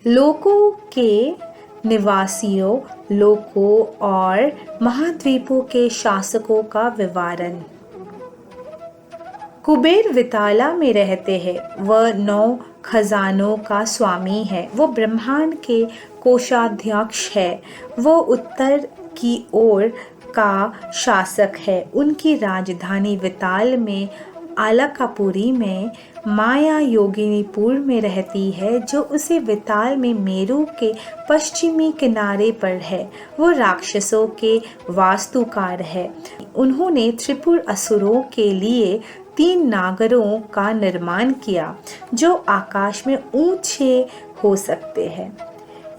लोकों के निवासियों, लोकों और महाद्वीपों के शासकों का विवरण। कुबेर विताला में रहते हैं। वह 9 खजानों का स्वामी है। वो ब्रह्मांड के कोषाध्यक्ष है। वो उत्तर की ओर का शासक है। उनकी राजधानी विताल में, अलकापुरी में, माया योगिनीपुर में रहती है, जो उसे विताल में मेरू के पश्चिमी किनारे पर है। वो राक्षसों के वास्तुकार है। उन्होंने त्रिपुर असुरों के लिए 3 नागरों का निर्माण किया जो आकाश में ऊंचे हो सकते हैं।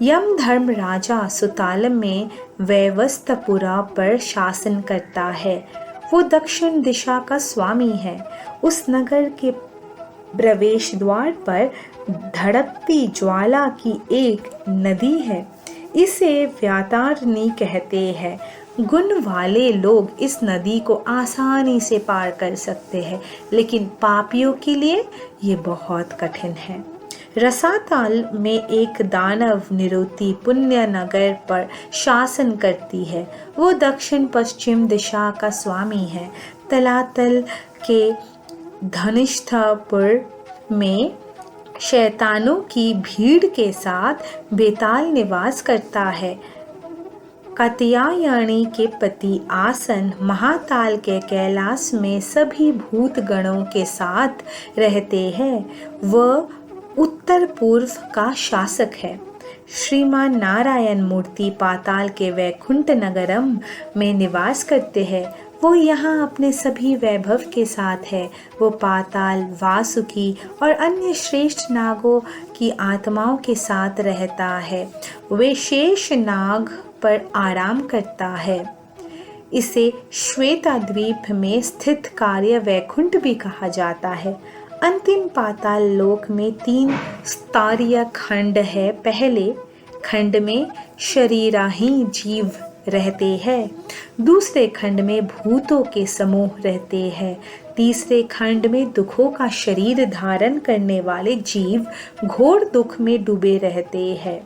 यमधर्म राजा सुतालम में वैवस्वतपुरा पर शासन करता है। वो दक्षिण दिशा का स्वामी है। उस नगर के प्रवेश द्वार पर धड़कती ज्वाला की एक नदी है। इसे व्यातारणी कहते हैं। गुण वाले लोग इस नदी को आसानी से पार कर सकते हैं, लेकिन पापियों के लिए ये बहुत कठिन है। रसाताल में एक दानव निरुति पुण्य नगर पर शासन करती है। वो दक्षिण पश्चिम दिशा का स्वामी है। तलातल के धनिष्ठपुर में शैतानों की भीड़ के साथ बेताल निवास करता है। कात्यायनी के पति आसन महाताल के कैलाश में सभी भूत गणों के साथ रहते हैं। वह उत्तर पूर्व का शासक है। श्रीमान नारायण मूर्ति पाताल के वैकुंठ नगरम में निवास करते हैं। वो यहाँ अपने सभी वैभव के साथ है। वो पाताल, वासुकी और अन्य श्रेष्ठ नागों की आत्माओं के साथ रहता है। वे शेष नाग पर आराम करता है। इसे श्वेता द्वीप में स्थित कार्य वैकुंठ भी कहा जाता है। अंतिम पाताल लोक में 3 स्तरीय खंड है। पहले खंड में शरीरहीन जीव रहते हैं। दूसरे खंड में भूतों के समूह रहते हैं। तीसरे खंड में दुखों का शरीर धारण करने वाले जीव घोर दुख में डूबे रहते हैं।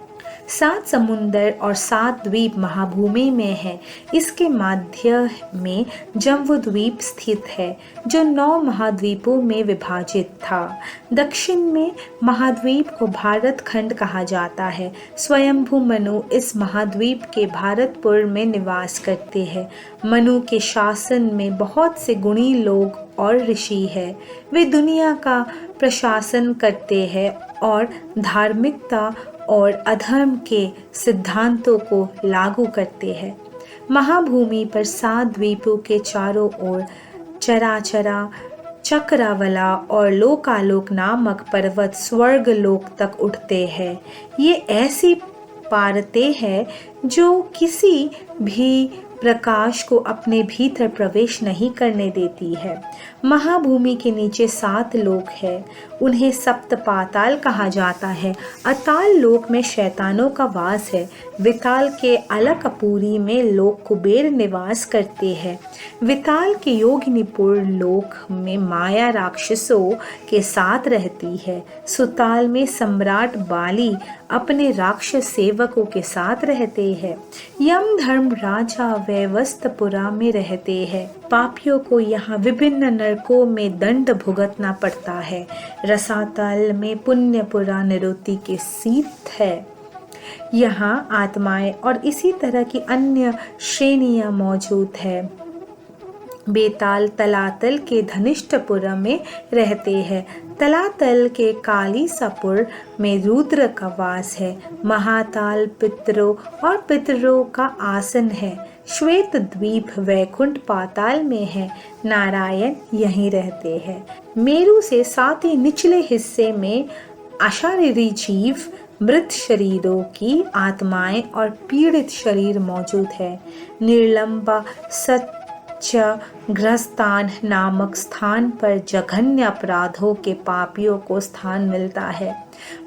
7 समुंदर और 7 द्वीप महाभूमि में है। इसके मध्य में जम्बूद्वीप स्थित है, जो 9 महाद्वीपों में विभाजित था। दक्षिण में महाद्वीप को भारत खंड कहा जाता है। स्वयंभू मनु इस महाद्वीप के भारतपुर में निवास करते हैं। मनु के शासन में बहुत से गुणी लोग और ऋषि है। वे दुनिया का प्रशासन करते हैं और धार्मिकता और अधर्म के सिद्धांतों को लागू करते हैं। महाभूमि पर 7 द्वीपों के चारों ओर चराचरा, चक्रावला और लोकालोक नामक पर्वत स्वर्ग लोक तक उठते हैं। ये ऐसी पारतें हैं जो किसी भी प्रकाश को अपने भीतर प्रवेश नहीं करने देती है। महाभूमि के नीचे 7 लोक है। उन्हें सप्त पाताल कहा जाता है। अताल लोक में शैतानों का वास है। विताल के अलकापुरी में लोग कुबेर निवास करते हैं। विताल के योगिनीपुर लोक में माया राक्षसों के साथ रहती है। सुताल में सम्राट बाली अपने राक्षस सेवकों के साथ रहते हैं। यमधर्म राजा वैवस्वतपुरा में रहते हैं। पापियों को यहाँ विभिन्न नरकों में दंड भुगतना पड़ता है। रसातल में पुण्यपुरा निरुति के सीत है। यहाँ आत्माएं और इसी तरह की अन्य श्रेणियां मौजूद है। बेताल तलातल के धनिष्ठपुरम में रहते हैं। तलातल के कालीसापुर में रुद्र का वास है। महाताल पितरों और पितरों का आसन है। श्वेत द्वीप वैकुंठ पाताल में है। नारायण यहीं रहते हैं। मेरू से 7 निचले हिस्से में अशारीरी जीव, मृत शरीरों की आत्माएं और पीड़ित शरीर मौजूद है। निर्लंबा ग्रस्तान नामक स्थान पर जघन्य अपराधों के पापियों को स्थान मिलता है।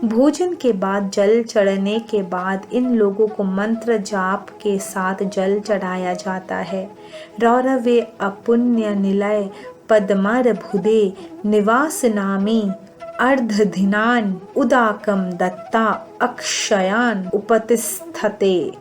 भोजन के बाद जल चढ़ने के बाद इन लोगों को मंत्र जाप के साथ जल चढ़ाया जाता है। रौरवे अपुण्य निलय पद्मर भुदे निवास नामी अर्धधिनान उदाकम दत्ता अक्षयान उपतिष्ठते।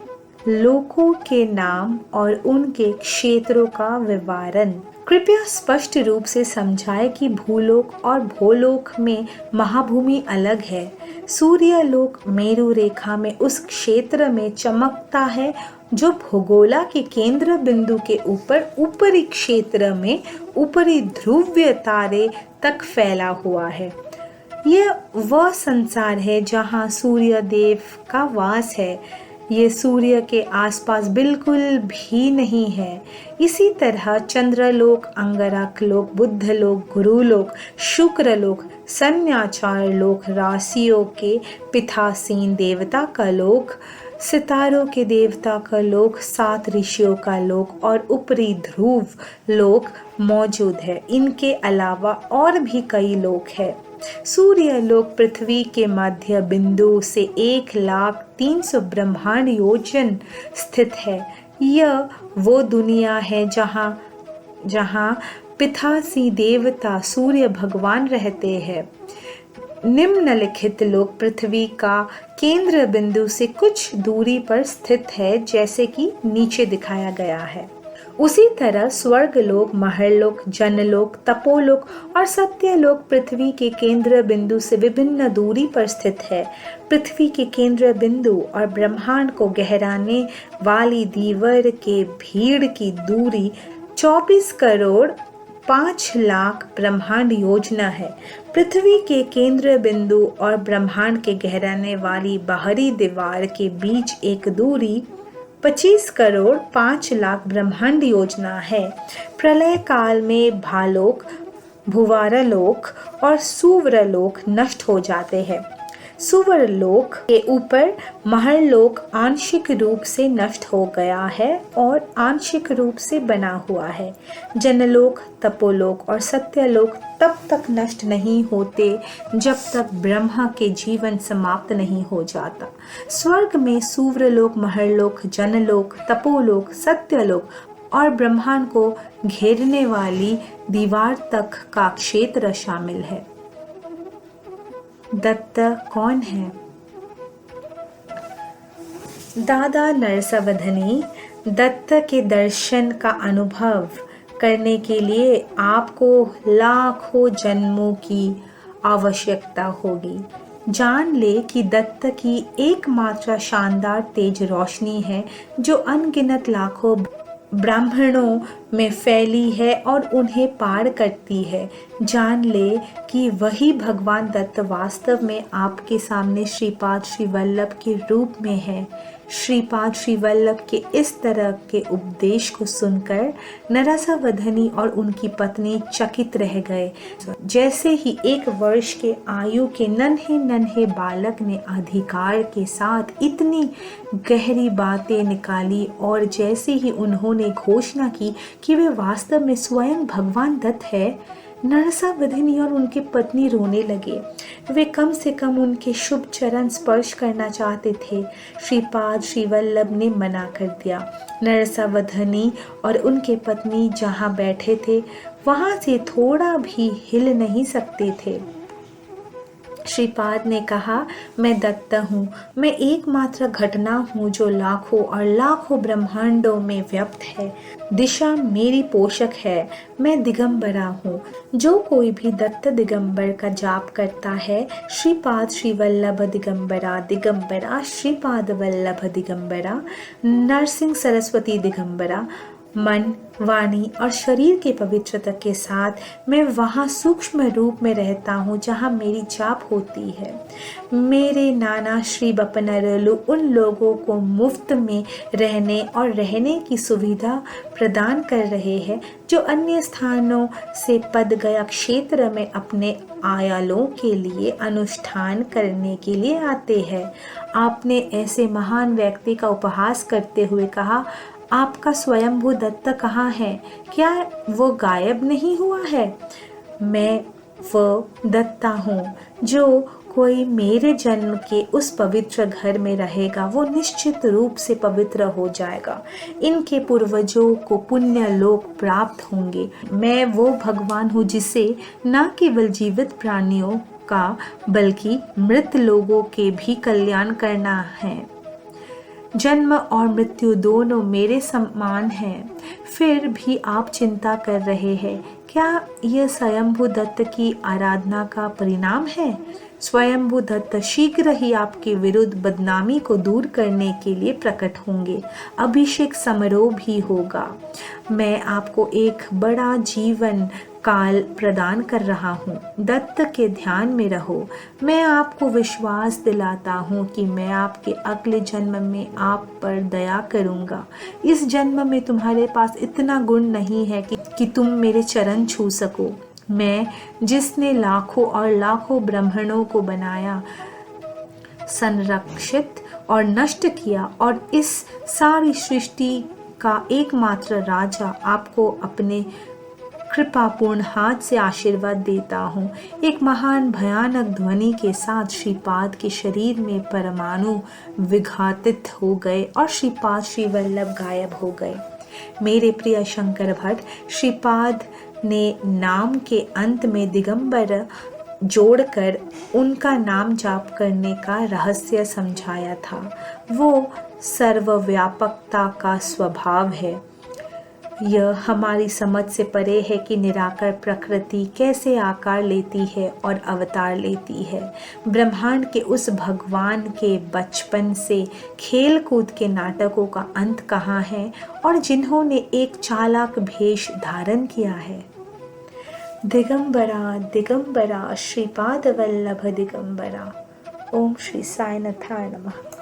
लोकों के नाम और उनके क्षेत्रों का विवरण। कृपया स्पष्ट रूप से समझाएं कि भूलोक और भूलोक में महाभूमि अलग है। सूर्यलोक मेरु रेखा में उस क्षेत्र में चमकता है जो भूगोला के केंद्र बिंदु के ऊपर ऊपरी क्षेत्र में ऊपरी ध्रुवीय तारे तक फैला हुआ है। यह वह संसार है जहाँ सूर्य देव का वास है। ये सूर्य के आसपास बिल्कुल भी नहीं है। इसी तरह चंद्रलोक, अंगारक लोक, बुध लोक, गुरुलोक, शुक्र लोक, संन्याचार लोक, राशियों के पितासीन देवता का लोक, सितारों के देवता का लोक, 7 ऋषियों का लोक और ऊपरी ध्रुव लोक मौजूद है। इनके अलावा और भी कई लोक हैं। सूर्य लोक पृथ्वी के मध्य बिंदु से 1,03,000 ब्रह्मांड योजन स्थित है। यह वो दुनिया है जहाँ पितासी देवता सूर्य भगवान रहते हैं। निम्नलिखित लोक पृथ्वी का केंद्र बिंदु से कुछ दूरी पर स्थित है, जैसे कि नीचे दिखाया गया है। उसी तरह स्वर्गलोक, महरलोक, जनलोक, तपोलोक और सत्यलोक पृथ्वी के केंद्र बिंदु से विभिन्न दूरी पर स्थित है। पृथ्वी के केंद्र बिंदु और ब्रह्मांड को गहराने वाली दीवार के भीड़ की दूरी 24 करोड़ 5 लाख ब्रह्मांड योजना है। पृथ्वी के केंद्र बिंदु और ब्रह्मांड के गहराने वाली बाहरी दीवार के बीच एक दूरी 25 करोड़ 5 लाख ब्रह्मांड योजना है। प्रलय काल में भालोक, भुवारलोक और सुवरलोक नष्ट हो जाते हैं। सुवरलोक के ऊपर महरलोक आंशिक रूप से नष्ट हो गया है और आंशिक रूप से बना हुआ है। जनलोक, तपोलोक और सत्यलोक तब तक नष्ट नहीं होते जब तक ब्रह्मा के जीवन समाप्त नहीं हो जाता। स्वर्ग में सुवरलोक, महरलोक, जनलोक, तपोलोक, सत्यलोक और ब्रह्मांड को घेरने वाली दीवार तक का क्षेत्र शामिल है। दत्त कौन है? दादा नरसवधनी, दत्त के दर्शन का अनुभव करने के लिए आपको लाखों जन्मों की आवश्यकता होगी। जान ले कि दत्त की एकमात्र शानदार तेज रोशनी है जो अनगिनत लाखों ब्राह्मणों में फैली है और उन्हें पार करती है। जान ले कि वही भगवान दत्त वास्तव में आपके सामने श्रीपाद श्री वल्लभ के रूप में है। श्रीपाद श्री वल्लभ के इस तरह के उपदेश को सुनकर नरसवधनी और उनकी पत्नी चकित रह गए। जैसे ही 1 वर्ष के आयु के नन्हे नन्हे बालक ने अधिकार के साथ इतनी गहरी बातें निकाली और जैसे ही उन्होंने घोषणा की कि वे वास्तव में स्वयं भगवान दत्त है, नरसवधनी और उनकी पत्नी रोने लगे। वे कम से कम उनके शुभ चरण स्पर्श करना चाहते थे। श्रीपाद श्री वल्लभ ने मना कर दिया। नरसवधनी और उनके पत्नी जहाँ बैठे थे वहाँ से थोड़ा भी हिल नहीं सकते थे। श्रीपाद ने कहा, मैं दत्त हूँ। मैं एकमात्र घटना हूँ जो लाखों और लाखों ब्रह्मांडों में व्याप्त है। दिशा मेरी पोषक है। मैं दिगंबरा हूँ। जो कोई भी दत्त दिगंबर का जाप करता है, श्रीपाद श्री वल्लभ दिगंबरा, दिगंबरा श्रीपाद वल्लभ दिगंबरा, नरसिंह सरस्वती दिगंबरा, मन, वाणी और शरीर के पवित्रता के साथ मैं वहाँ सूक्ष्म रूप में रहता हूँ जहाँ मेरी जाप होती है। मेरे नाना श्री बपनरलु उन लोगों को मुफ्त में रहने और रहने की सुविधा प्रदान कर रहे हैं जो अन्य स्थानों से पद गया क्षेत्र में अपने आयालों के लिए अनुष्ठान करने के लिए आते हैं। आपने ऐसे महान व्यक्ति का उपहास करते हुए कहा, आपका स्वयंभू दत्त कहाँ है? क्या वो गायब नहीं हुआ है? मैं वो दत्ता हूँ। जो कोई मेरे जन्म के उस पवित्र घर में रहेगा वो निश्चित रूप से पवित्र हो जाएगा। इनके पूर्वजों को पुण्य लोक प्राप्त होंगे। मैं वो भगवान हूँ जिसे न केवल जीवित प्राणियों का बल्कि मृत लोगों के भी कल्याण करना है। जन्म और मृत्यु दोनों मेरे समान हैं, फिर भी आप चिंता कर रहे हैं। क्या यह स्वयंभू दत्त की आराधना का परिणाम है? स्वयंभू दत्त शीघ्र ही आपके विरुद्ध बदनामी को दूर करने के लिए प्रकट होंगे। अभिषेक समारोह भी होगा। मैं आपको एक बड़ा जीवन काल प्रदान कर रहा हूँ। दत्त के ध्यान में रहो। मैं आपको विश्वास दिलाता हूँ कि मैं आपके अगले जन्म में आप पर दया करूँगा। इस जन्म में तुम्हारे पास इतना गुण नहीं है कि तुम मेरे चरण छू सको। मैं, जिसने लाखों और लाखों ब्राह्मणों को बनाया, संरक्षित और नष्ट किया और इस सारी सृष्टि का एकमात्र राजा, आपको अपने कृपापूर्ण हाथ से आशीर्वाद देता हूँ। एक महान भयानक ध्वनि के साथ श्रीपाद के शरीर में परमाणु विघातित हो गए और श्रीपाद श्री वल्लभ गायब हो गए। मेरे प्रिय शंकर भट्ट, श्रीपाद ने नाम के अंत में दिगंबर जोड़कर उनका नाम जाप करने का रहस्य समझाया था। वो सर्वव्यापकता का स्वभाव है। यह हमारी समझ से परे है कि निराकार प्रकृति कैसे आकार लेती है और अवतार लेती है। ब्रह्मांड के उस भगवान के बचपन से खेल कूद के नाटकों का अंत कहाँ है और जिन्होंने एक चालाक भेष धारण किया है। दिगंबरा दिगंबरा श्रीपाद वल्लभ दिगंबरा। ओम श्री साईनाथाय नमः।